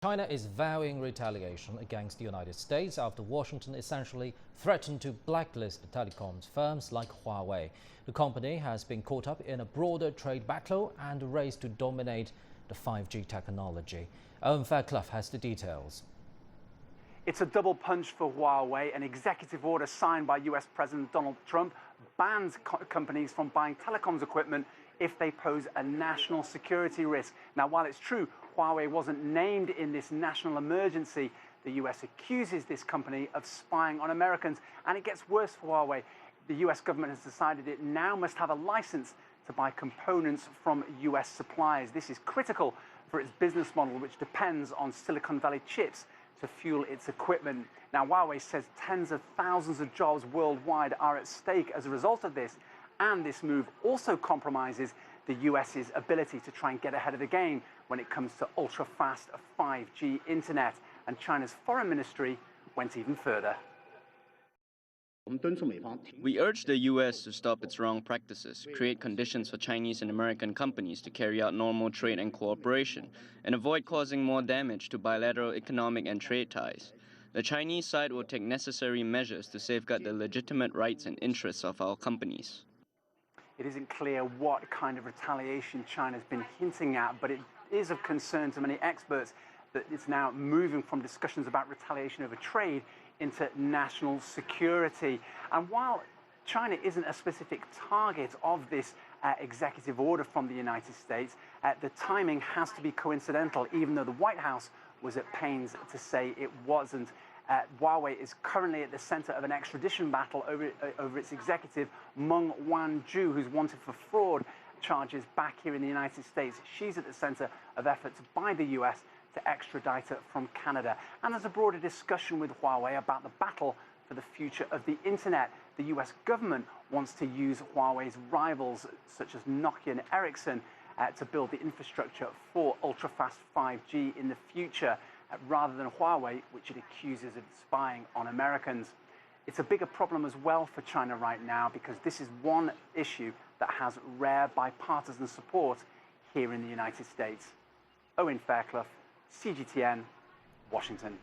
China is vowing retaliation against the United States after Washington essentially threatened to blacklist telecoms firms like Huawei. The company has been caught up in a broader trade battle and a race to dominate the 5G technology. Owen Fairclough has the details. It's a double punch for Huawei. An executive order signed by US President Donald Trump bans companies from buying telecoms equipment if they pose a national security risk. Now, while it's true Huawei wasn't named in this national emergency, the US accuses this company of spying on Americans. And it gets worse for Huawei. The US government has decided it now must have a license to buy components from US suppliers. This is critical for its business model, which depends on Silicon Valley chips to fuel its equipment. Now, Huawei says tens of thousands of jobs worldwide are at stake as a result of this, and this move also compromises the US's ability to try and get ahead of the game when it comes to ultra-fast 5G internet. And China's foreign ministry went even further. We urge the U.S. to stop its wrong practices, create conditions for Chinese and American companies to carry out normal trade and cooperation, and avoid causing more damage to bilateral economic and trade ties. The Chinese side will take necessary measures to safeguard the legitimate rights and interests of our companies. It isn't clear what kind of retaliation China's been hinting at, but it is of concern to many experts that it's now moving from discussions about retaliation over trade into national security. And while China isn't a specific target of this executive order from the United States, the timing has to be coincidental, even though the White House was at pains to say it wasn't. Huawei is currently at the center of an extradition battle over its executive, Meng Wanzhou, who's wanted for fraud charges back here in the United States. She's at the center of efforts by the US to extradite her from Canada. And there's a broader discussion with Huawei about the battle for the future of the internet. The US government wants to use Huawei's rivals, such as Nokia and Ericsson, to build the infrastructure for ultra-fast 5G in the future, rather than Huawei, which it accuses of spying on Americans. It's a bigger problem as well for China right now, because this is one issue that has rare bipartisan support here in the United States. Owen Fairclough, CGTN, Washington.